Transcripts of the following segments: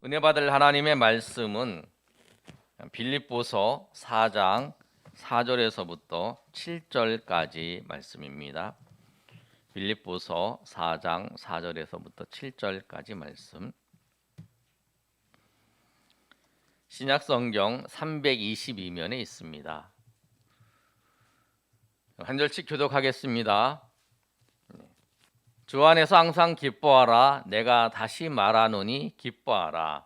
은혜 받을 하나님의 말씀은 빌립보서 4장 4절에서부터 7절까지 말씀입니다. 빌립보서 4장 4절에서부터 7절까지 말씀. 신약성경 322면에 있습니다. 한 절씩 교독하겠습니다. 주 안에서 항상 기뻐하라. 내가 다시 말하노니 기뻐하라.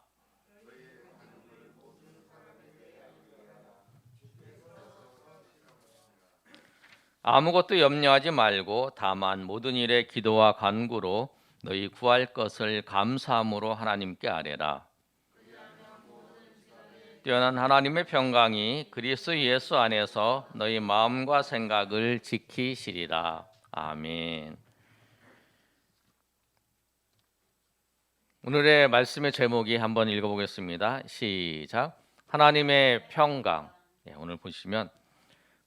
아무것도 염려하지 말고 다만 모든 일에 기도와 간구로 너희 구할 것을 감사함으로 하나님께 아뢰라. 뛰어난 하나님의 평강이 그리스도 예수 안에서 너희 마음과 생각을 지키시리라. 아멘. 오늘의 말씀의 제목이 한번 읽어보겠습니다. 시작. 하나님의 평강. 오늘 보시면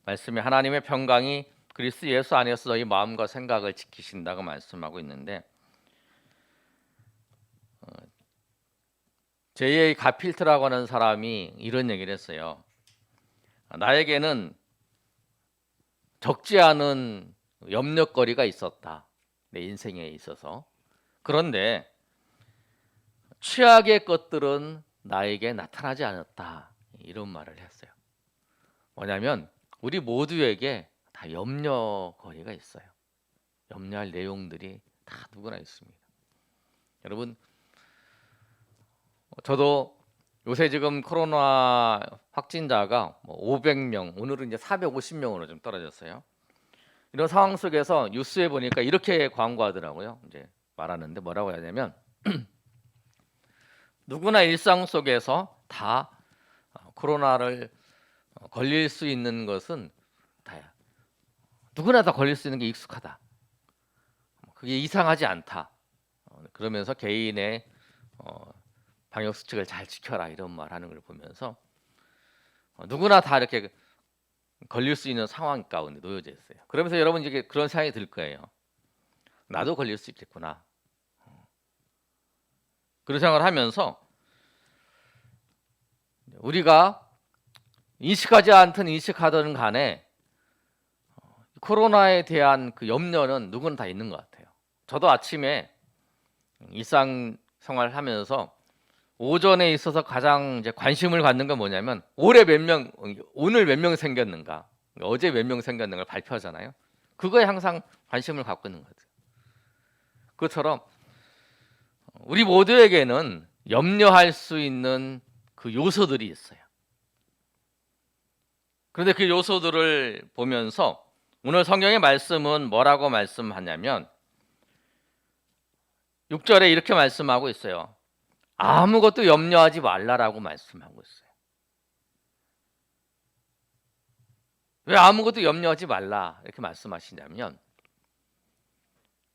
말씀에 하나님의 평강이 그리스도 예수 안에서 너희 마음과 생각을 지키신다고 말씀하고 있는데, J.A. 가필트라고 하는 사람이 이런 얘기를 했어요. 나에게는 적지 않은 염려거리가 있었다, 내 인생에 있어서. 그런데 최악의 것들은 나에게 나타나지 않았다, 이런 말을 했어요. 뭐냐면 우리 모두에게 다 염려거리가 있어요. 염려할 내용들이 다 누구나 있습니다. 여러분, 저도 요새 지금 코로나 확진자가 500명, 오늘은 이제 450명으로 좀 떨어졌어요. 이런 상황 속에서 뉴스에 보니까 이렇게 광고하더라고요. 이제 말하는데 뭐라고 해야 되냐면 누구나 일상 속에서 다 코로나를 걸릴 수 있는 것은 다야. 누구나 다 걸릴 수 있는 게 익숙하다. 그게 이상하지 않다. 그러면서 개인의 방역 수칙을 잘 지켜라, 이런 말 하는 걸 보면서 누구나 다 이렇게 걸릴 수 있는 상황 가운데 놓여져 있어요. 그러면서 여러분 이제 그런 생각이 들 거예요. 나도 걸릴 수 있겠구나. 그런 생각을 하면서 우리가 인식하지 않든 인식하든 간에 코로나에 대한 그 염려는 누구나 다 있는 것 같아요. 저도 아침에 일상생활을 하면서 오전에 있어서 가장 이제 관심을 갖는 건 뭐냐면 오늘 몇 명 생겼는가, 어제 몇 명 생겼는가 발표하잖아요. 그거에 항상 관심을 갖고 있는 것 같아요. 그것처럼 우리 모두에게는 염려할 수 있는 그 요소들이 있어요. 그런데 그 요소들을 보면서 오늘 성경의 말씀은 뭐라고 말씀하냐면 6절에 이렇게 말씀하고 있어요. 아무것도 염려하지 말라라고 말씀하고 있어요. 왜 아무것도 염려하지 말라 이렇게 말씀하시냐면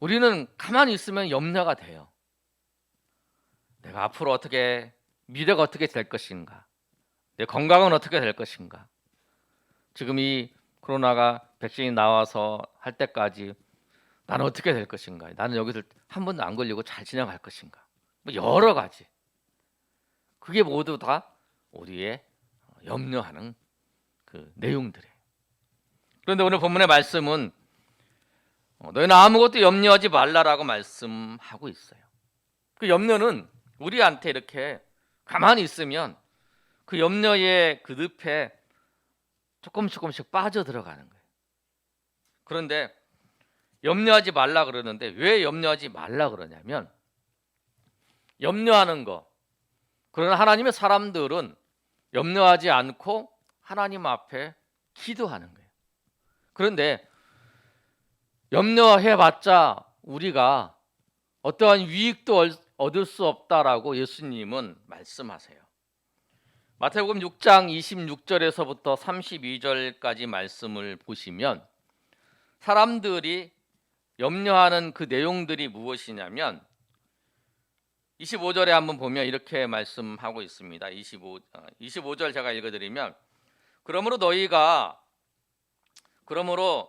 우리는 가만히 있으면 염려가 돼요. 내가 앞으로 미래가 어떻게 될 것인가, 내 건강은 어떻게 될 것인가, 지금 이 코로나가 백신이 나와서 할 때까지 나는 어떻게 될 것인가, 나는 여기서 한 번도 안 걸리고 잘 지나갈 것인가, 여러 가지. 그게 모두 다 우리의 염려하는 그 내용들이에요. 그런데 오늘 본문의 말씀은 너희는 아무것도 염려하지 말라라고 말씀하고 있어요. 그 염려는 우리한테 이렇게 가만히 있으면 그 염려의 그 늪에 조금씩 빠져 들어가는 거예요. 그런데 염려하지 말라 그러는데 왜 염려하지 말라 그러냐면 염려하는 거, 그러나 하나님의 사람들은 염려하지 않고 하나님 앞에 기도하는 거예요. 그런데 염려해봤자 우리가 어떠한 유익도 얻을 수 없다라고 예수님은 말씀하세요. 마태복음 6장 26절에서부터 32절까지 말씀을 보시면 사람들이 염려하는 그 내용들이 무엇이냐면 25절에 한번 보면 이렇게 말씀하고 있습니다. 25절 제가 읽어드리면 그러므로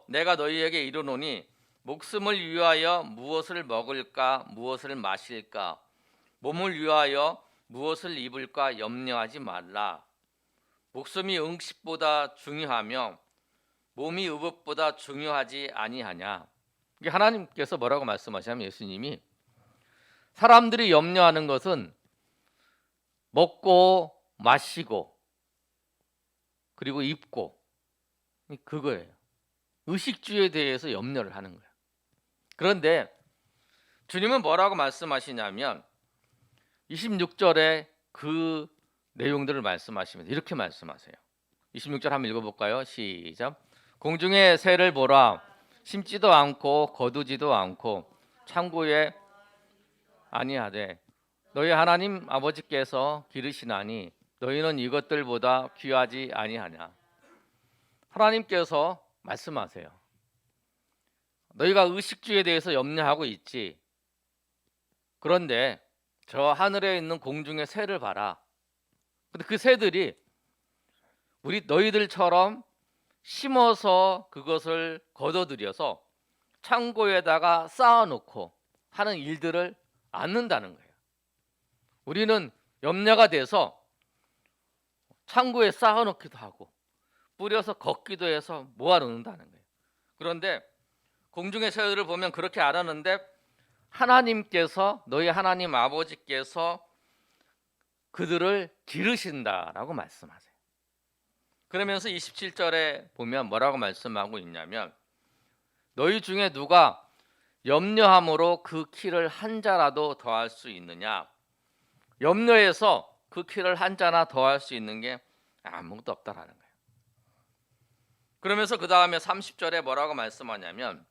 내가 너희에게 이르노니 목숨을 위하여 무엇을 먹을까 무엇을 마실까, 몸을 위하여 무엇을 입을까 염려하지 말라. 목숨이 응식보다 중요하며 몸이 의복보다 중요하지 아니하냐. 이게 하나님께서 뭐라고 말씀하시냐면 예수님이 사람들이 염려하는 것은 먹고 마시고 그리고 입고 그거예요. 의식주에 대해서 염려를 하는 거예요. 그런데 주님은 뭐라고 말씀하시냐면 26절에 그 내용들을 말씀하시면서 이렇게 말씀하세요. 26절 한번 읽어볼까요? 시작. 공중의 새를 보라. 심지도 않고 거두지도 않고 창고에 아니하되 너희 하나님 아버지께서 기르시나니 너희는 이것들보다 귀하지 아니하냐. 하나님께서 말씀하세요. 너희가 의식주에 대해서 염려하고 있지. 그런데 저 하늘에 있는 공중의 새를 봐라. 근데 그 새들이 너희들처럼 심어서 그것을 거둬들여서 창고에다가 쌓아놓고 하는 일들을 않는다는 거예요. 우리는 염려가 돼서 창고에 쌓아놓기도 하고 뿌려서 걷기도 해서 모아놓는다는 거예요. 그런데 공중의 새들을 보면 그렇게 안 하는데 하나님께서 너희 하나님 아버지께서 그들을 기르신다라고 말씀하세요. 그러면서 27절에 보면 뭐라고 말씀하고 있냐면 너희 중에 누가 염려함으로 그 키를 한 자라도 더할 수 있느냐. 염려해서 그 키를 한 자나 더할 수 있는 게 아무것도 없다라는 거예요. 그러면서 그 다음에 30절에 뭐라고 말씀하냐면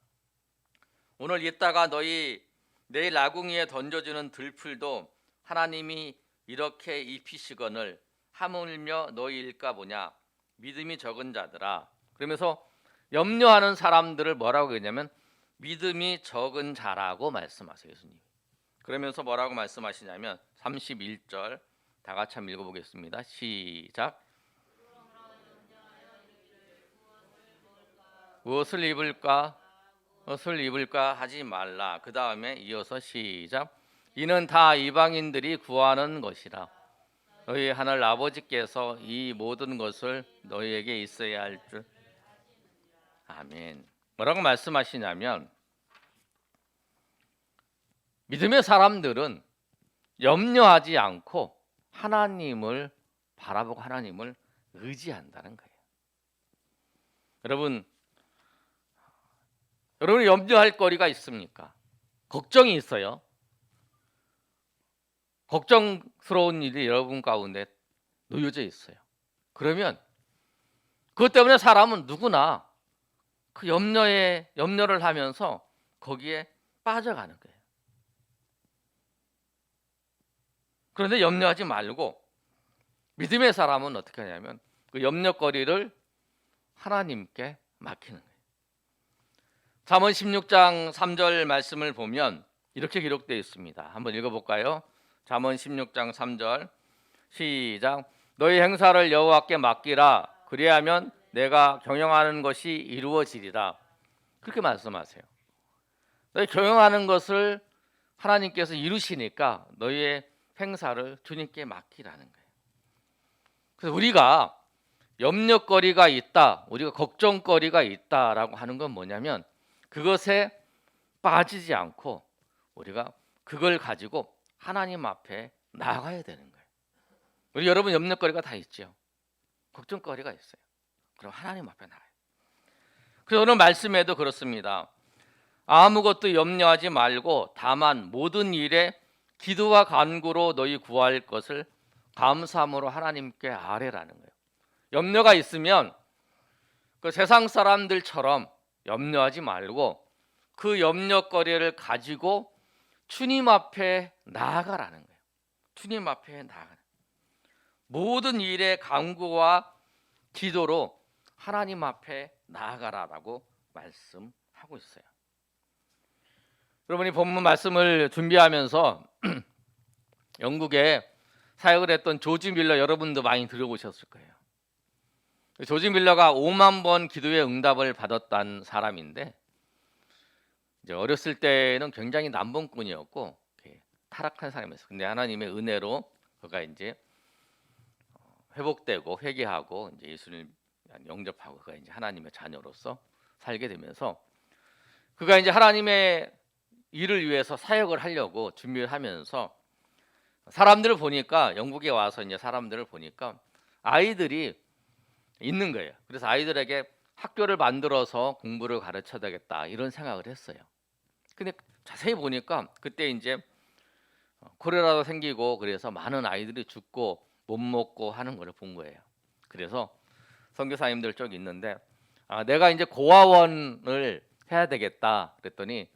오늘 이따가 너희 내일 아궁이에 던져주는 들풀도 하나님이 이렇게 입히시거늘 하물며 너희일까 보냐. 믿음이 적은 자들아. 그러면서 염려하는 사람들을 뭐라고 했냐면 믿음이 적은 자라고 말씀하세요. 예수님. 그러면서 뭐라고 말씀하시냐면 31절 다 같이 한번 읽어보겠습니다. 시작. 무엇을 입을까? 무엇을 입을까 하지 말라. 그 다음에 이어서 시작. 이는 다 이방인들이 구하는 것이라. 너희 하늘 아버지께서 이 모든 것을 너희에게 있어야 할 줄. 아멘. 뭐라고 말씀하시냐면 믿음의 사람들은 염려하지 않고 하나님을 바라보고 하나님을 의지한다는 거예요. 여러분이 염려할 거리가 있습니까? 걱정이 있어요. 걱정스러운 일이 여러분 가운데 놓여져 있어요. 그러면 그것 때문에 사람은 누구나 그 염려를 하면서 거기에 빠져가는 거예요. 그런데 염려하지 말고 믿음의 사람은 어떻게 하냐면 그 염려거리를 하나님께 맡기는 거예요. 잠언 16장 3절 말씀을 보면 이렇게 기록되어 있습니다. 한번 읽어볼까요? 잠언 16장 3절 시작. 너희 행사를 여호와께 맡기라. 그리하면 내가 경영하는 것이 이루어지리라. 그렇게 말씀하세요. 너희 경영하는 것을 하나님께서 이루시니까 너희의 행사를 주님께 맡기라는 거예요. 그래서 우리가 염려거리가 있다, 우리가 걱정거리가 있다라고 하는 건 뭐냐면 그것에 빠지지 않고 우리가 그걸 가지고 하나님 앞에 나아가야 되는 거예요. 우리 여러분 염려거리가 다 있죠. 걱정거리가 있어요. 그럼 하나님 앞에 나가요. 그래서 오늘 말씀에도 그렇습니다. 아무것도 염려하지 말고 다만 모든 일에 기도와 간구로 너희 구할 것을 감사함으로 하나님께 아뢰라는 거예요. 염려가 있으면 그 세상 사람들처럼 염려하지 말고 그 염려거리를 가지고 주님 앞에 나아가라는 거예요. 주님 앞에 나아가는 모든 일에 간구와 기도로 하나님 앞에 나아가라라고 말씀하고 있어요. 여러분이 본문 말씀을 준비하면서 영국에 사역을 했던 조지 밀러 여러분도 많이 들어보셨을 거예요. 조지 밀러가 5만 번 기도의 응답을 받았다는 사람인데 이제 어렸을 때는 굉장히 남봉꾼이었고 타락한 사람이었어요. 근데 하나님의 은혜로 그가 이제 회복되고 회개하고 이제 예수님 영접하고 그가 이제 하나님의 자녀로서 살게 되면서 그가 이제 하나님의 일을 위해서 사역을 하려고 준비를 하면서 사람들을 보니까 영국에 와서 이제 사람들을 보니까 아이들이 있는 거예요. 그래서 아이들에게 학교를 만들어서 공부를 가르쳐야 되겠다 이런 생각을 했어요. 근데 자세히 보니까 그때 이제 콜레라도 생기고 그래서 많은 아이들이 죽고 못 먹고 하는 걸 본 거예요. 그래서 선교사님들 쪽 있는데 내가 이제 고아원을 해야 되겠다 그랬더니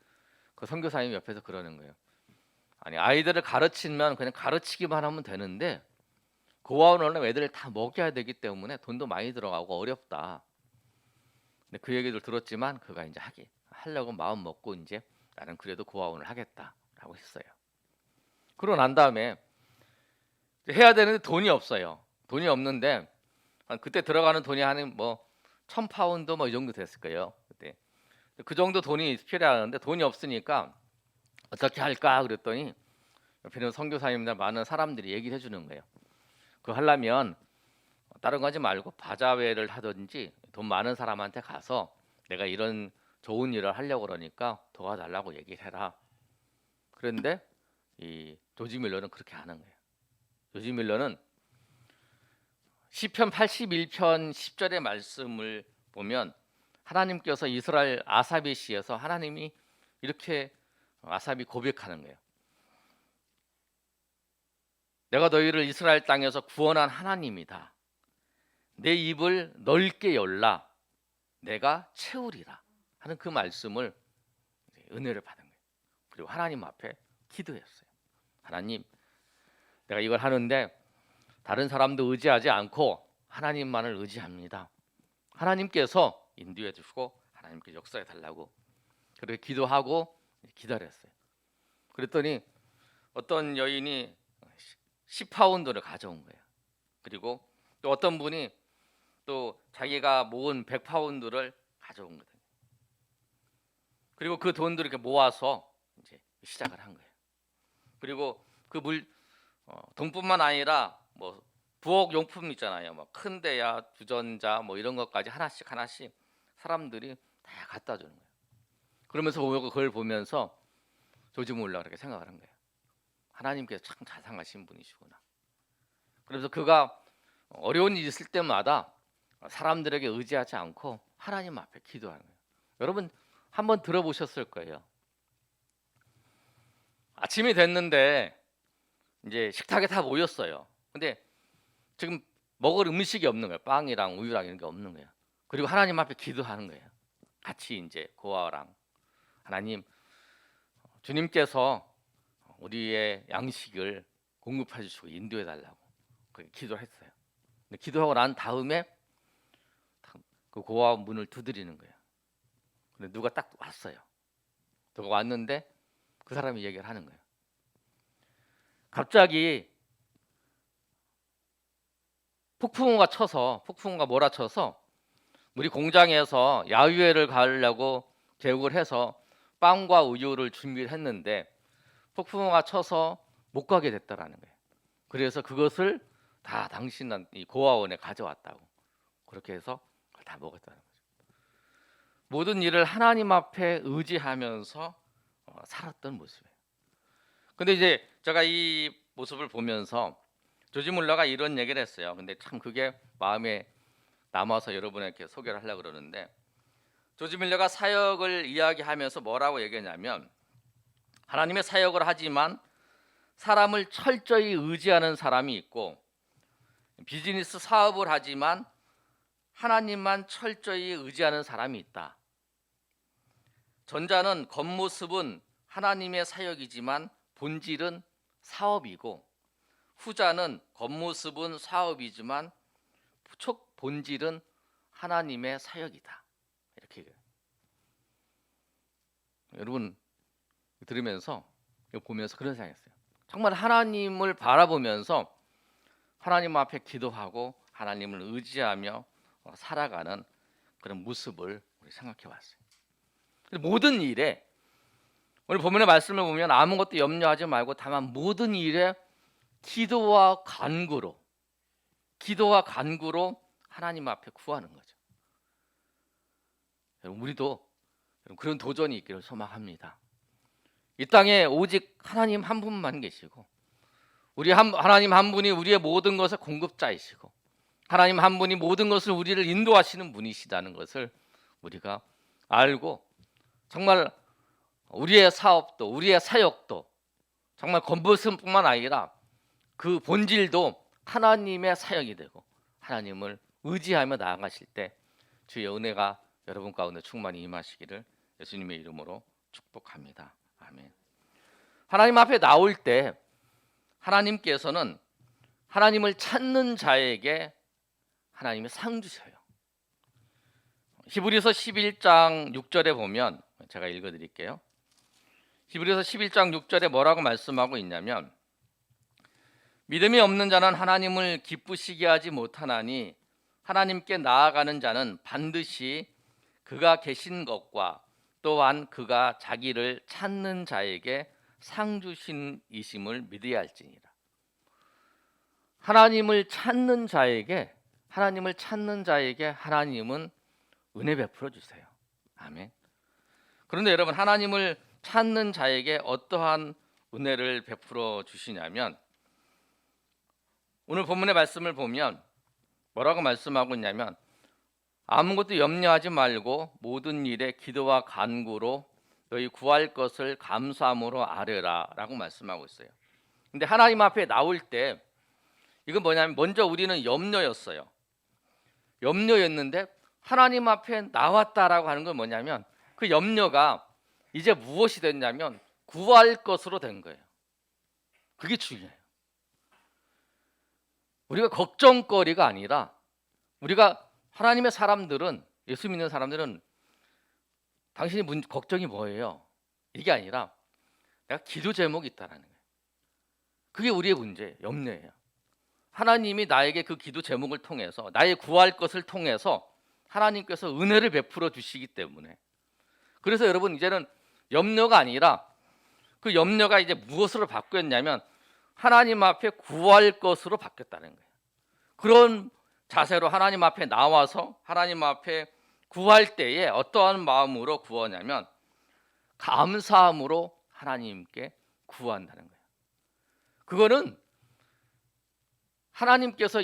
그 선교사님 옆에서 그러는 거예요. 아니 아이들을 가르치면 그냥 가르치기만 하면 되는데 고아원은 애들을 다 먹여야 되기 때문에 돈도 많이 들어가고 어렵다. 근데 그 얘기를 들었지만 그가 이제 하려고 마음 먹고 이제 나는 그래도 고아원을 하겠다라고 했어요. 그러고 난 다음에 해야 되는데 돈이 없어요. 돈이 없는데 그때 들어가는 돈이 한 뭐 1,000파운드 뭐 이 정도 됐을 거예요. 그때 그 정도 돈이 필요하는데 돈이 없으니까 어떻게 할까 그랬더니 옆에는 선교사님들 많은 사람들이 얘기를 해주는 거예요. 그거 하려면 다른 거 하지 말고 바자회를 하든지 돈 많은 사람한테 가서 내가 이런 좋은 일을 하려고 그러니까 도와달라고 얘기를 해라. 그런데 이 조지 밀러는 그렇게 하는 거예요. 조지 밀러는 시편 81편 10절의 말씀을 보면 하나님께서 이스라엘 아삽의 시에서 하나님이 이렇게 아삽이 고백하는 거예요. 내가 너희를 이스라엘 땅에서 구원한 하나님이다. 내 입을 넓게 열라. 내가 채우리라 하는 그 말씀을 은혜를 받은 거예요. 그리고 하나님 앞에 기도했어요. 하나님, 내가 이걸 하는데 다른 사람도 의지하지 않고 하나님만을 의지합니다. 하나님께서 인도해 주시고 하나님께 역사해 달라고 그렇게 기도하고 기다렸어요. 그랬더니 어떤 여인이 10파운드를 가져온 거예요. 그리고 또 어떤 분이 또 자기가 모은 100파운드를 가져온 거거든요. 그리고 그 돈들을 이렇게 모아서 이제 시작을 한 거예요. 그리고 그 돈뿐만 아니라 뭐 부엌 용품 있잖아요. 뭐 큰 데야, 주전자 뭐 이런 것까지 하나씩 사람들이 다 갖다 주는 거예요. 그러면서 그걸 보면서 조지 몰라 그렇게 생각을 한 거예요. 하나님께서 참 자상하신 분이시구나. 그래서 그가 어려운 일이 있을 때마다 사람들에게 의지하지 않고 하나님 앞에 기도하는 거예요. 여러분 한번 들어보셨을 거예요. 아침이 됐는데 이제 식탁에 다 모였어요. 근데 지금 먹을 음식이 없는 거예요. 빵이랑 우유랑 이런 게 없는 거예요. 그리고 하나님 앞에 기도하는 거예요. 같이 이제 고아랑 하나님, 주님께서 우리의 양식을 공급해 주시고 인도해 달라고 그렇게 기도를 했어요. 근데 기도하고 난 다음에 그 고아 문을 두드리는 거예요. 근데 누가 딱 왔어요. 누가 왔는데 그 사람이 얘기를 하는 거예요. 갑자기 폭풍우가 몰아쳐서 우리 공장에서 야유회를 가려고 계획을 해서 빵과 우유를 준비를 했는데 폭풍우가 쳐서 못 가게 됐다라는 거예요. 그래서 그것을 다 당신 이 고아원에 가져왔다고 그렇게 해서 다 먹었다는 거죠. 모든 일을 하나님 앞에 의지하면서 살았던 모습이에요. 근데 이제 제가 이 모습을 보면서 조지 물러가 이런 얘기를 했어요. 근데 참 그게 마음에 남아서 여러분에게 소개를 하려고 그러는데 조지 밀러가 사역을 이야기하면서 뭐라고 얘기했냐면 하나님의 사역을 하지만 사람을 철저히 의지하는 사람이 있고 비즈니스 사업을 하지만 하나님만 철저히 의지하는 사람이 있다. 전자는 겉모습은 하나님의 사역이지만 본질은 사업이고 후자는 겉모습은 사업이지만 본질은 하나님의 사역이다. 이렇게 여러분 들으면서 이거 보면서 그런 생각했어요. 정말 하나님을 바라보면서 하나님 앞에 기도하고 하나님을 의지하며 살아가는 그런 모습을 우리 생각해 봤어요. 모든 일에 오늘 본문의 말씀을 보면 아무것도 염려하지 말고 다만 모든 일에 기도와 간구로 하나님 앞에 구하는 거죠. 우리도 그런 도전이 있기를 소망합니다. 이 땅에 오직 하나님 한 분만 계시고 하나님 한 분이 우리의 모든 것의 공급자이시고 하나님 한 분이 모든 것을 우리를 인도하시는 분이시다는 것을 우리가 알고 정말 우리의 사업도 우리의 사역도 정말 겉모습뿐만 아니라 그 본질도 하나님의 사역이 되고 하나님을 의지하며 나아가실 때 주의 은혜가 여러분 가운데 충만히 임하시기를 예수님의 이름으로 축복합니다. 아멘. 하나님 앞에 나올 때 하나님께서는 하나님을 찾는 자에게 하나님이 상 주셔요. 히브리서 11장 6절에 보면 제가 읽어드릴게요. 히브리서 11장 6절에 뭐라고 말씀하고 있냐면 믿음이 없는 자는 하나님을 기쁘시게 하지 못하나니 하나님께 나아가는 자는 반드시 그가 계신 것과 또한 그가 자기를 찾는 자에게 상 주신 이심을 믿어야 할지니라. 하나님을 찾는 자에게 하나님은 은혜 베풀어 주세요. 아멘. 그런데 여러분, 하나님을 찾는 자에게 어떠한 은혜를 베풀어 주시냐면 오늘 본문의 말씀을 보면 뭐라고 말씀하고 있냐면 아무것도 염려하지 말고 모든 일에 기도와 간구로 너희 구할 것을 감사함으로 아뢰라 라고 말씀하고 있어요. 근데 하나님 앞에 나올 때 이건 뭐냐면 먼저 우리는 염려였어요. 염려였는데 하나님 앞에 나왔다라고 하는 건 뭐냐면 그 염려가 이제 무엇이 됐냐면 구할 것으로 된 거예요. 그게 중요해요. 우리가 걱정거리가 아니라 우리가 하나님의 사람들은 예수 믿는 사람들은 당신이 걱정이 뭐예요? 이게 아니라 내가 기도 제목이 있다라는 거예요. 그게 우리의 문제예요. 염려예요. 하나님이 나에게 그 기도 제목을 통해서 나의 구할 것을 통해서 하나님께서 은혜를 베풀어 주시기 때문에 그래서 여러분 이제는 염려가 아니라 그 염려가 이제 무엇으로 바뀌었냐면 하나님 앞에 구할 것으로 바뀌었다는 거예요. 그런 자세로 하나님 앞에 나와서 하나님 앞에 구할 때에 어떠한 마음으로 구하냐면 감사함으로 하나님께 구한다는 거예요. 그거는 하나님께서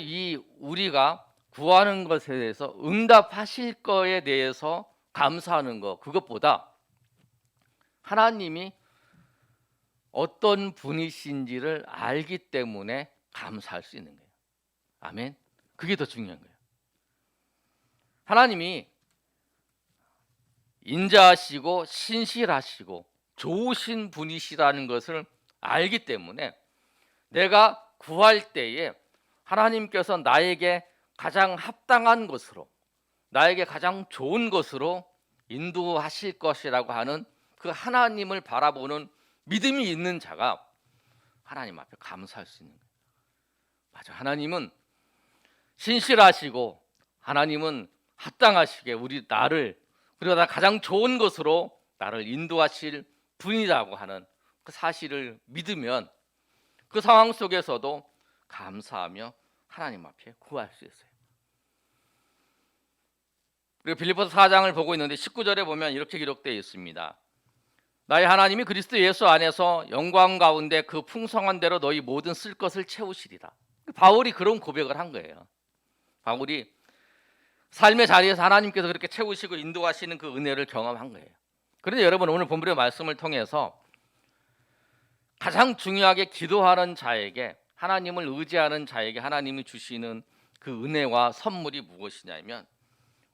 우리가 구하는 것에 대해서 응답하실 거에 대해서 감사하는 것, 그것보다 하나님이 어떤 분이신지를 알기 때문에 감사할 수 있는 거예요. 아멘. 그게 더 중요한 거예요. 하나님이 인자하시고 신실하시고 좋으신 분이시라는 것을 알기 때문에 내가 구할 때에 하나님께서 나에게 가장 합당한 것으로 나에게 가장 좋은 것으로 인도하실 것이라고 하는 그 하나님을 바라보는 믿음이 있는 자가 하나님 앞에 감사할 수 있는 거예요. 맞아. 하나님은 신실하시고 하나님은 합당하시게 나를 그리고 나 가장 좋은 것으로 나를 인도하실 분이라고 하는 그 사실을 믿으면 그 상황 속에서도 감사하며 하나님 앞에 구할 수 있어요. 그리고 빌립보서 4장을 보고 있는데 19절에 보면 이렇게 기록되어 있습니다. 나의 하나님이 그리스도 예수 안에서 영광 가운데 그 풍성한 대로 너희 모든 쓸 것을 채우시리라. 바울이 그런 고백을 한 거예요. 바울이 삶의 자리에서 하나님께서 그렇게 채우시고 인도하시는 그 은혜를 경험한 거예요. 그런데 여러분 오늘 본문의 말씀을 통해서 가장 중요하게 기도하는 자에게 하나님을 의지하는 자에게 하나님이 주시는 그 은혜와 선물이 무엇이냐면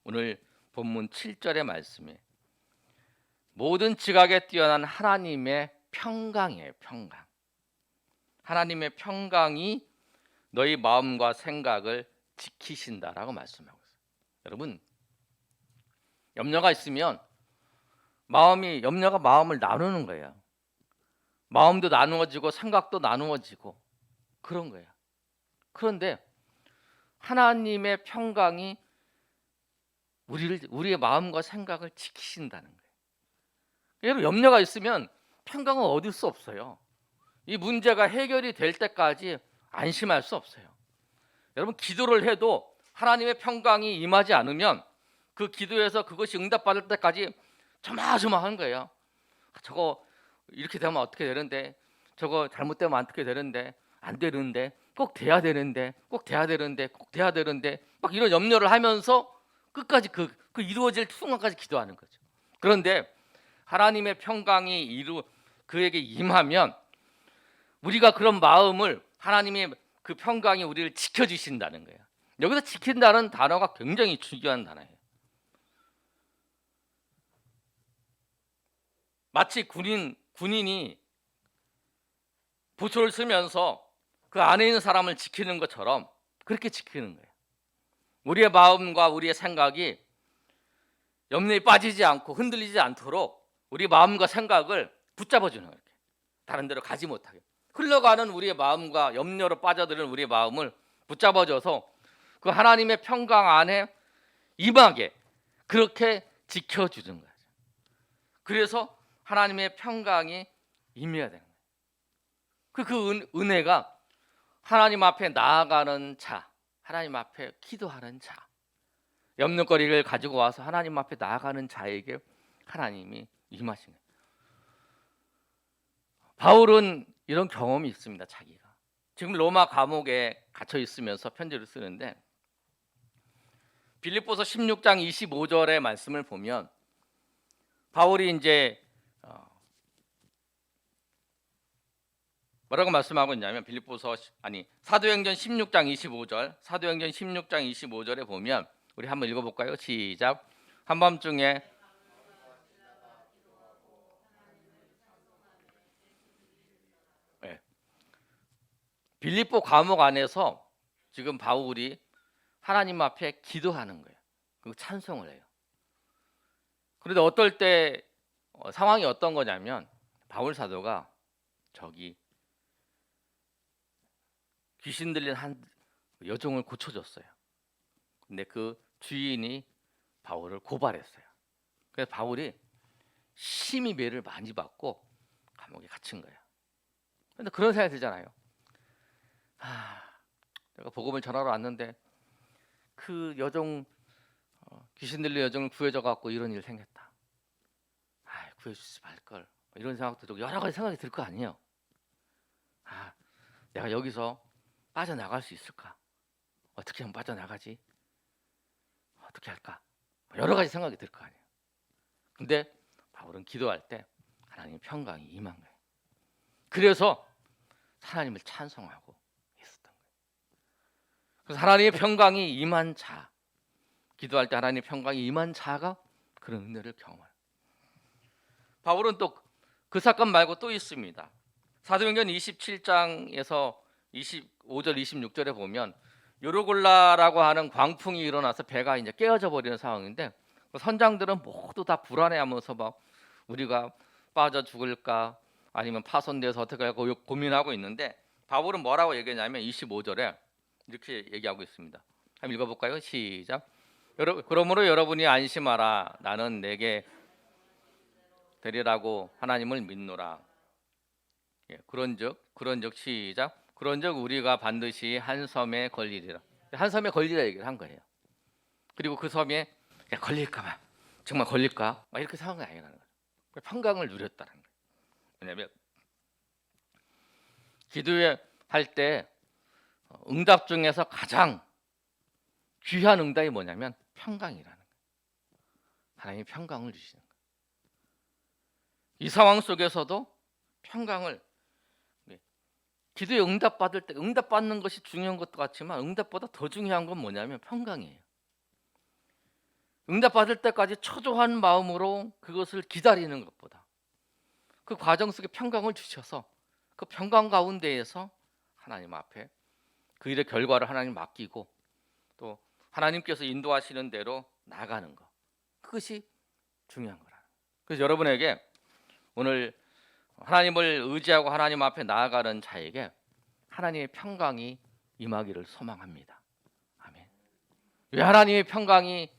오늘 본문 7절의 말씀에 모든 지각에 뛰어난 하나님의 평강이에요. 평강. 하나님의 평강이 너희 마음과 생각을 지키신다라고 말씀하고 있어요. 여러분 염려가 있으면 염려가 마음을 나누는 거예요. 마음도 나누어지고 생각도 나누어지고 그런 거예요. 그런데 하나님의 평강이 우리의 마음과 생각을 지키신다는 거예요. 여러분 염려가 있으면 평강은 얻을 수 없어요. 이 문제가 해결이 될 때까지 안심할 수 없어요. 여러분, 기도를 해도 하나님의 평강이 임하지 않으면 그 기도에서 그것이 응답받을 때까지 조마조마한 거예요. 저거 이렇게 되면 어떻게 되는데, 저거 잘못되면 어떻게 되는데, 안 되는데, 꼭 돼야 되는데, 꼭 돼야 되는데, 꼭 돼야 되는데, 막 이런 염려를 하면서 끝까지 그 이루어질 순간까지 기도하는 거죠. 그런데 하나님의 평강이 그에게 임하면 우리가 그런 마음을, 하나님의 그 평강이 우리를 지켜주신다는 거예요. 여기서 지킨다는 단어가 굉장히 중요한 단어예요. 마치 군인이 보초를 쓰면서 그 안에 있는 사람을 지키는 것처럼 그렇게 지키는 거예요. 우리의 마음과 우리의 생각이 염려에 빠지지 않고 흔들리지 않도록 우리 마음과 생각을 붙잡아주는 거예요. 다른 데로 가지 못하게 흘러가는 우리의 마음과 염려로 빠져드는 우리의 마음을 붙잡아줘서 그 하나님의 평강 안에 임하게 그렇게 지켜주는 거예요. 그래서 하나님의 평강이 임해야 되는 거예요. 그 은혜가 하나님 앞에 나아가는 자, 하나님 앞에 기도하는 자, 염려거리를 가지고 와서 하나님 앞에 나아가는 자에게 하나님이 임하시는 거예요. 바울은 이런 경험이 있습니다. 자기가 지금 로마 감옥에 갇혀 있으면서 편지를 쓰는데, 빌립보서 16장 25절의 말씀을 보면 바울이 이제 뭐라고 말씀하고 있냐면, 사도행전 16장 25절, 사도행전 16장 25절에 보면 우리 한번 읽어볼까요? 시작. 한밤중에 빌립보 감옥 안에서 지금 바울이 하나님 앞에 기도하는 거예요. 그 찬송을 해요. 그런데 어떨 때 상황이 어떤 거냐면, 바울 사도가 저기 귀신 들린 한 여종을 고쳐줬어요. 근데 그 주인이 바울을 고발했어요. 그래서 바울이 심히 매를 많이 받고 감옥에 갇힌 거예요. 그런데 그런 생각이 들잖아요. 내가 복음을 전하러 왔는데 그 여종, 귀신 들린 여종을 구해줘 갖고 이런 일 생겼다. 구해주지 말걸. 이런 생각도 들고 여러 가지 생각이 들 거 아니에요. 내가 여기서 빠져나갈 수 있을까? 어떻게 하면 빠져나가지? 어떻게 할까? 여러 가지 생각이 들 거 아니에요. 근데 바울은 기도할 때 하나님의 평강이 임한 거예요. 그래서 하나님을 찬송하고 있었던 거예요. 그래서 하나님의 평강이 임한 자, 기도할 때 하나님의 평강이 임한 자가 그런 은혜를 경험해요. 바울은 또 그 사건 말고 또 있습니다. 사도행전 27장에서 25절 26절에 보면 요르골라라고 하는 광풍이 일어나서 배가 이제 깨어져 버리는 상황인데, 선장들은 모두 다 불안해하면서 막 우리가 빠져 죽을까 아니면 파손돼서 어떻게 할까 고민하고 있는데, 바울은 뭐라고 얘기하냐면 25절에 이렇게 얘기하고 있습니다. 한번 읽어볼까요? 시작. 그러므로 여러분이 안심하라. 나는 내게 되리라고 하나님을 믿노라. 그런즉 시작. 그런즉 우리가 반드시 한 섬에 걸리리라. 한 섬에 걸리라 얘기를 한 거예요. 그리고 그 섬에 걸릴까봐, 정말 걸릴까? 막 이렇게 상황이 아니라는 거예요. 평강을 누렸다는 거예요. 왜냐하면 기도할 때 응답 중에서 가장 귀한 응답이 뭐냐면 평강이라는 거예요. 하나님이 평강을 주시는 거예요. 이 상황 속에서도 평강을, 기도에 응답받을 때 응답받는 것이 중요한 것 같지만 응답보다 더 중요한 건 뭐냐면 평강이에요. 응답받을 때까지 초조한 마음으로 그것을 기다리는 것보다 그 과정 속에 평강을 주셔서 그 평강 가운데에서 하나님 앞에 그 일의 결과를 하나님 맡기고 또 하나님께서 인도하시는 대로 나가는 것, 그것이 중요한 거라. 그래서 여러분에게 오늘 하나님을 의지하고 하나님 앞에 나아가는 자에게 하나님의 평강이 임하기를 소망합니다. 아멘. 왜 하나님의 평강이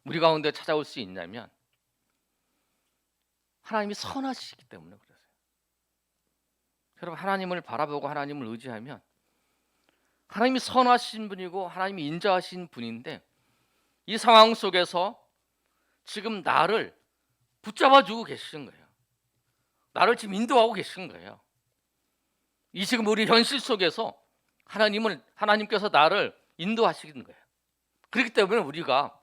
우리 가운데 찾아올 수 있냐면 하나님이 선하시기 때문에 그러세요. 여러분, 하나님을 바라보고 하나님을 의지하면 하나님이 선하신 분이고 하나님이 인자하신 분인데 이 상황 속에서 지금 나를 붙잡아 주고 계시는 거예요. 나를 지금 인도하고 계시는 거예요. 이 지금 우리 현실 속에서 하나님께서 나를 인도하시는 거예요. 그렇기 때문에 우리가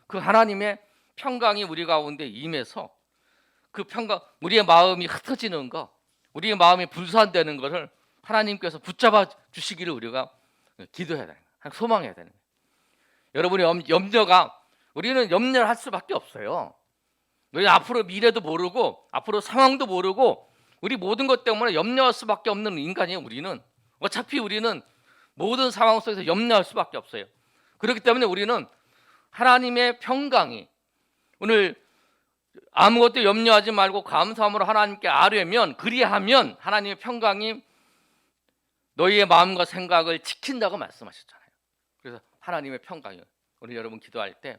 그 하나님의 평강이 우리 가운데 임해서 그 평강, 우리의 마음이 흩어지는 거, 우리의 마음이 분산되는 것을 하나님께서 붙잡아 주시기를 우리가 기도해야 되는 거예요. 소망해야 되는 거예요. 여러분의 우리는 염려를 할 수밖에 없어요. 우리 앞으로 미래도 모르고 앞으로 상황도 모르고 우리 모든 것 때문에 염려할 수밖에 없는 인간이에요. 어차피 우리는 모든 상황 속에서 염려할 수밖에 없어요. 그렇기 때문에 우리는 하나님의 평강이, 오늘 아무것도 염려하지 말고 감사함으로 하나님께 아뢰면, 그리하면 하나님의 평강이 너희의 마음과 생각을 지킨다고 말씀하셨잖아요. 그래서 하나님의 평강이, 오늘 여러분 기도할 때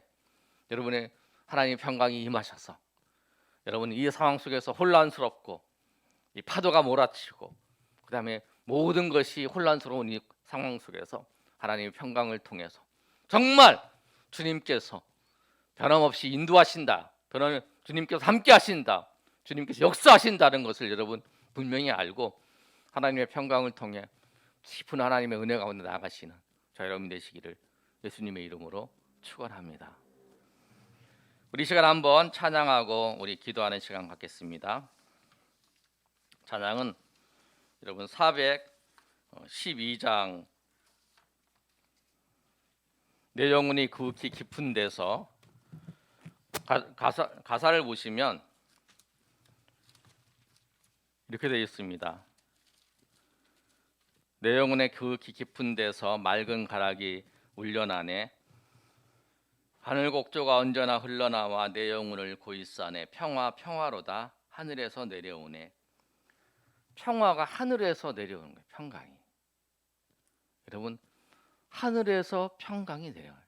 여러분의 하나님의 평강이 임하셔서 여러분 이 상황 속에서 혼란스럽고 이 파도가 몰아치고 그다음에 모든 것이 혼란스러운 이 상황 속에서 하나님의 평강을 통해서 정말 주님께서 변함없이 인도하신다, 주님께서 함께 하신다, 주님께서 역사하신다는 것을 여러분 분명히 알고 하나님의 평강을 통해 깊은 하나님의 은혜 가운데 나아가시는 저 여러분 되시기를 예수님의 이름으로 축원합니다. 우리 시간 한번 찬양하고 우리 기도하는 시간 갖겠습니다. 찬양은 여러분 412장 내 영혼이 극히 깊은 데서 가사를 보시면 이렇게 되어 있습니다. 내 영혼의 극히 깊은 데서 맑은 가락이 울려나네. 하늘 곡조가 언제나 흘러나와 내 영혼을 고이 싸네. 평화로다 하늘에서 내려오네. 평화가 하늘에서 내려오는 거예요. 평강이. 여러분 하늘에서 평강이 내려와요.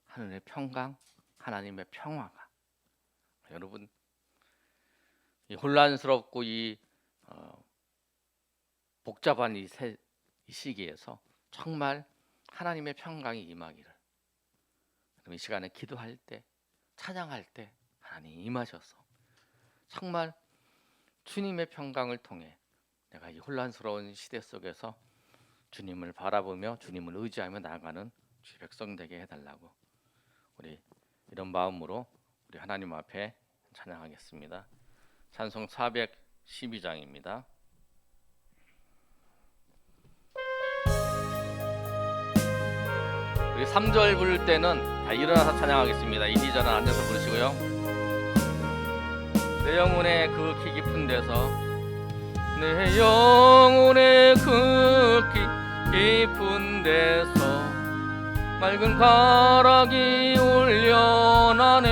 하늘의 평강, 하나님의 평화가. 여러분 이 혼란스럽고 이 복잡한 이 시기에서 정말 하나님의 평강이 임하기를, 이 시간에 기도할 때, 찬양할 때 하나님 임하셔서 정말 주님의 평강을 통해 내가 이 혼란스러운 시대 속에서 주님을 바라보며 주님을 의지하며 나아가는 주의 백성 되게 해달라고, 우리 이런 마음으로 우리 하나님 앞에 찬양하겠습니다. 찬송 412장입니다. 우리 3절 부를 때는 다 일어나서 찬양하겠습니다. 1, 2절은 앉아서 부르시고요. 내 영혼의 극히 깊은 데서, 내 영혼의 극히 깊은 데서 맑은 가락이 울려나네.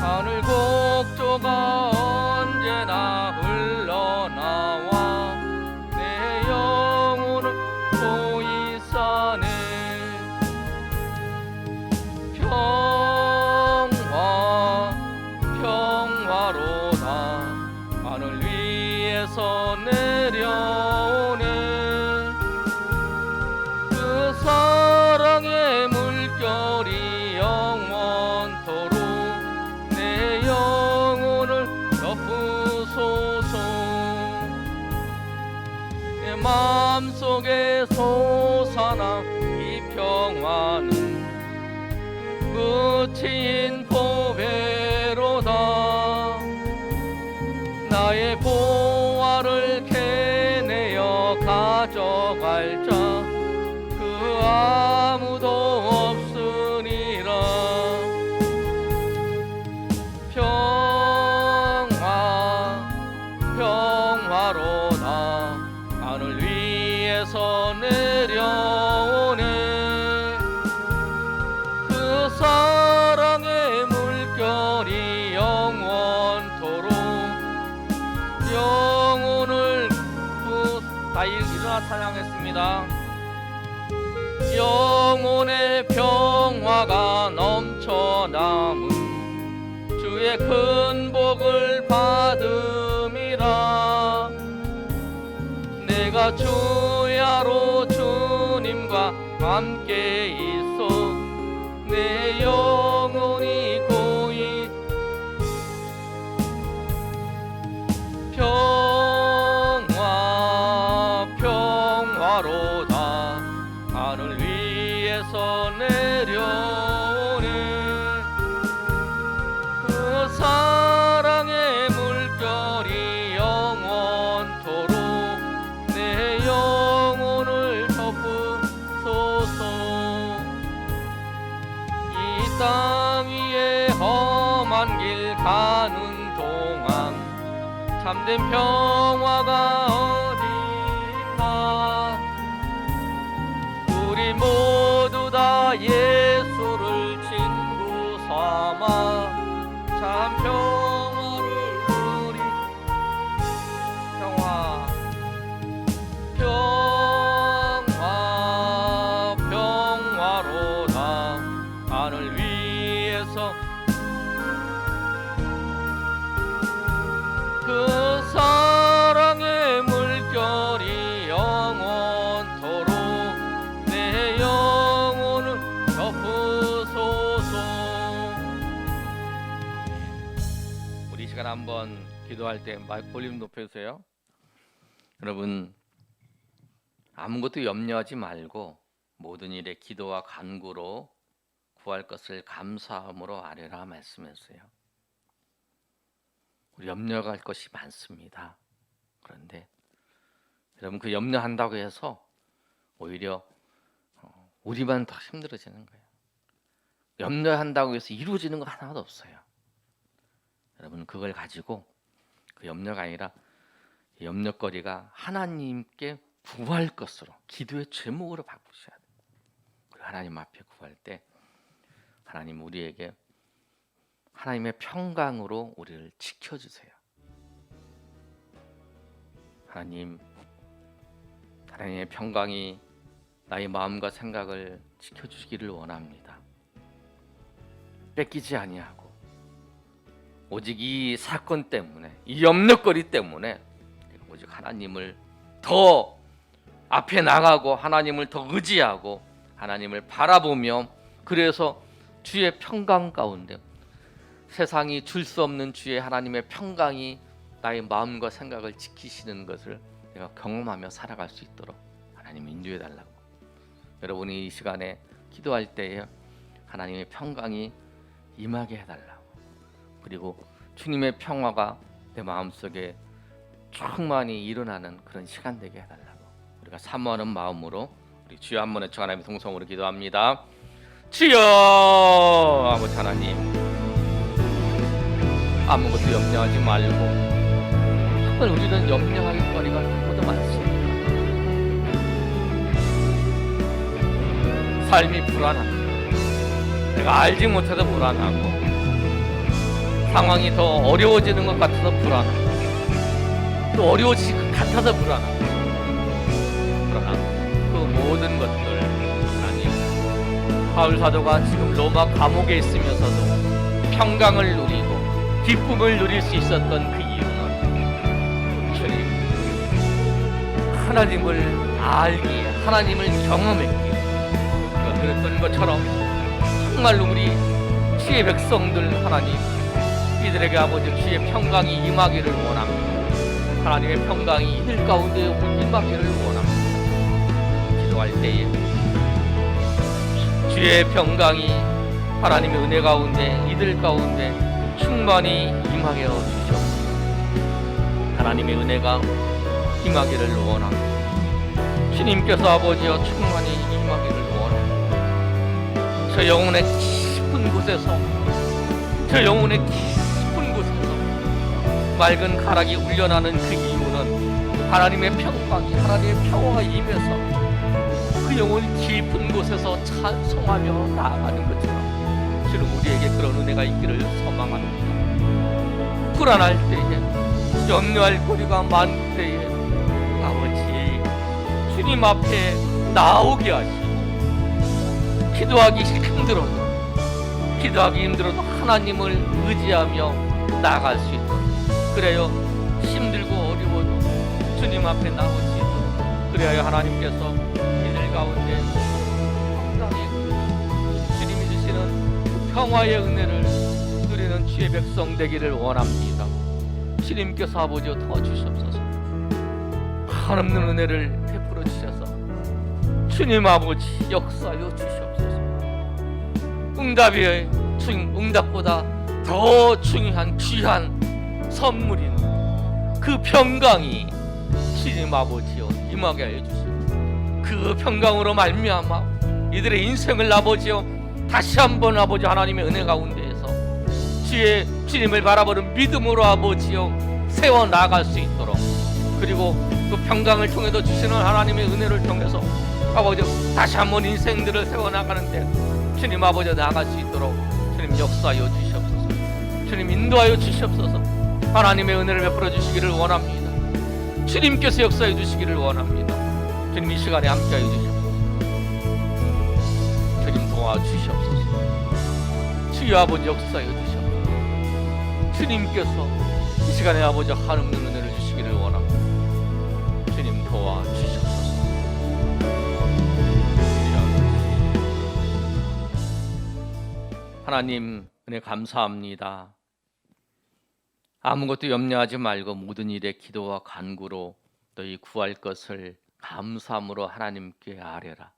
하늘 곡조가 언제나 흘러나와 내 영혼을 고이 싸네. 평화로다 하늘 위에서 내려오네. 그 사랑의 물결이 영원토록 내 영혼을 덮으소서. 내 마음속에 솟아나 이 평화는 끝인 보배로다. 나의 보화를 캐내어 가져갈 자 그 아무도 없으니라. 평화로다 하늘 위에서 내려오네. 그 사랑의 물결이 영원토록 영혼을 다 일어나 찬양했습니다. 영혼의 평화가 넘쳐남은 주의 큰 복을 받음이라. 내가 주 주님과 함께 있어 내 영혼이 고이 평화로다 하늘 위에서 내려오네 그 사랑의 물결이 영원토록 내 영혼을 덮으소서 이 땅 위에 험한 길 가는 동안 참된 평화가 어딘가 우리 모두 다 예수를 친구 삼아 참 평화를 누리 평화로다 하늘 위에서 그 사랑의 물결이 영원토록 내 영혼을 덮으소서. 우리 시간 한번 기도할 때 마이크 볼륨 높여주세요. 여러분 아무것도 염려하지 말고 모든 일에 기도와 간구로 구할 것을 감사함으로 아뢰라 말씀했어요. 우리 염려할 것이 많습니다. 그런데 여러분 그 염려한다고 해서 오히려 우리만 더 힘들어지는 거예요. 염려한다고 해서 이루어지는 거 하나도 없어요. 여러분 그걸 가지고 그 염려가 아니라 염려거리가 하나님께 구할 것으로 기도의 제목으로 바꾸셔야 돼요. 하나님 앞에 구할 때 하나님 우리에게 하나님의 평강으로 우리를 지켜주세요. 하나님의 평강이 나의 마음과 생각을 지켜주시기를 원합니다. 뺏기지 아니하고 오직 이 사건 때문에 이 염려거리 때문에 오직 하나님을 더 앞에 나가고 하나님을 더 의지하고 하나님을 바라보며 그래서 주의 평강 가운데 세상이 줄 수 없는 주의 하나님의 평강이 나의 마음과 생각을 지키시는 것을 내가 경험하며 살아갈 수 있도록 하나님 인도해 달라고. 여러분이 이 시간에 기도할 때에 하나님의 평강이 임하게 해달라고. 그리고 주님의 평화가 내 마음속에 충만히 일어나는 그런 시간 되게 해달라고. 우리가 사모하는 마음으로 우리 주여 한번 외쳐 하나님의 동성으로 기도합니다. 주여 아버지 하나님, 아무것도 염려하지 말고 정말 우리는 염려할 거리가 너무도 많습니다. 삶이 불안합니다. 내가 알지 못해서 불안하고 상황이 더 어려워지는 것 같아서 불안하고 또 어려워질 것 같아서 불안하고 그러나 그 모든 것들 하나님 바울 사도가 지금 로마 감옥에 있으면서도 평강을 누리고 기쁨을 누릴 수 있었던 그 이유는 주님 하나님을 알기에 하나님을 경험했기에 그랬던 것처럼 정말로 우리 주의 백성들 하나님 이들에게 아버지 주의 평강이 임하기를 원합니다. 하나님의 평강이 이들 가운데 임하기를 원합니다. 기도할 때에 주의 평강이 하나님의 은혜 가운데 이들 가운데 충만히 임하게 주시옵소서. 하나님의 은혜가 임하기를 원합니다. 주님께서 아버지여 충만히 임하기를 원합니다. 저 영혼의 깊은 곳에서 저 영혼의 깊은 곳에서 맑은 가락이 울려나는 그 이유는 하나님의 평강이 하나님의 평화가 임해서 그 영혼 깊은 곳에서 찬송하며 나아가는 것처럼 주는 우리에게 그런 은혜가 있기를 소망합니다. 불안할 때에 염려할 거리가 많을 때에 아버지 주님 앞에 나오게 하시고 기도하기 힘들어도 하나님을 의지하며 나아갈 수 있도록 그래요 힘들고 어려워도 주님 앞에 나오시고 그래야 하나님께서 이들 가운데 평강의 주님이 주시는 평화의 은혜를 누리는 주의 백성 되기를 원합니다. 주님께서 아버지여 도와주시옵소서. 한없는 은혜를 베풀어 주셔서 주님 아버지 역사하여 주시옵소서. 응답보다 더 중요한 귀한 선물인 그 평강이 주님 아버지여 임하게 하여 주시고, 그 평강으로 말미암아 이들의 인생을 아버지여 다시 한번 아버지 하나님의 은혜 가운데에서 주님을 바라보는 믿음으로 아버지여 세워 나아갈 수 있도록, 그리고 그 평강을 통해서 주시는 하나님의 은혜를 통해서 아버지 다시 한번 인생들을 세워 나가는데 주님 아버지 나아갈 수 있도록 주님 역사하여 주시옵소서. 주님 인도하여 주시옵소서. 하나님의 은혜를 베풀어 주시기를 원합니다. 주님께서 역사해 주시기를 원합니다. 주님 이 시간에 함께하여 주시옵소서. 주님 도와주시옵소서. 주여 아버지 역사해 주시옵소서. 주님께서 이 시간에 아버지 한없는 은혜를 주시기를 원합니다. 주님 도와주시옵소서. 하나님 은혜 감사합니다. 아무것도 염려하지 말고 모든 일에 기도와 간구로 너희 구할 것을 감사함으로 하나님께 아뢰라.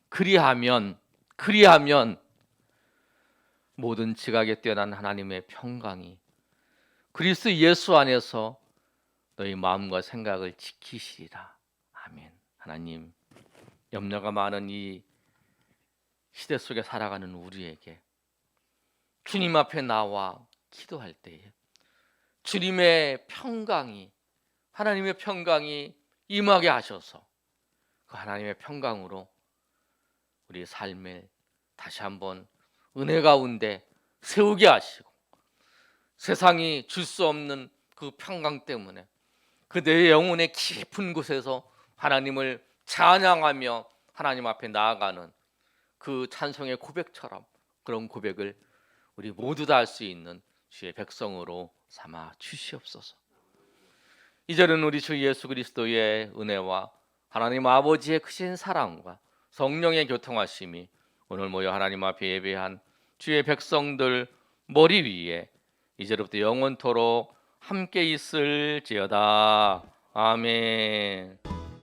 그리하면 모든 지각에 뛰어난 하나님의 평강이 그리스도 예수 안에서 너희 마음과 생각을 지키시리라. 아멘. 하나님, 염려가 많은 이 시대 속에 살아가는 우리에게 주님 앞에 나와 기도할 때에 주님의 평강이, 하나님의 평강이 임하게 하셔서 그 하나님의 평강으로 우리 삶을 다시 한번 은혜 가운데 세우게 하시고, 세상이 줄 수 없는 그 평강 때문에 그 내 영혼의 깊은 곳에서 하나님을 찬양하며 하나님 앞에 나아가는 그 찬송의 고백처럼 그런 고백을 우리 모두 다 할 수 있는 주의 백성으로 삼아 주시옵소서. 이제는 우리 주 예수 그리스도의 은혜와 하나님 아버지의 크신 사랑과 성령의 교통하심이 오늘 모여 하나님 앞에 예배한 주의 백성들 머리 위에 이제로부터 영원토록 함께 있을지어다. 아멘.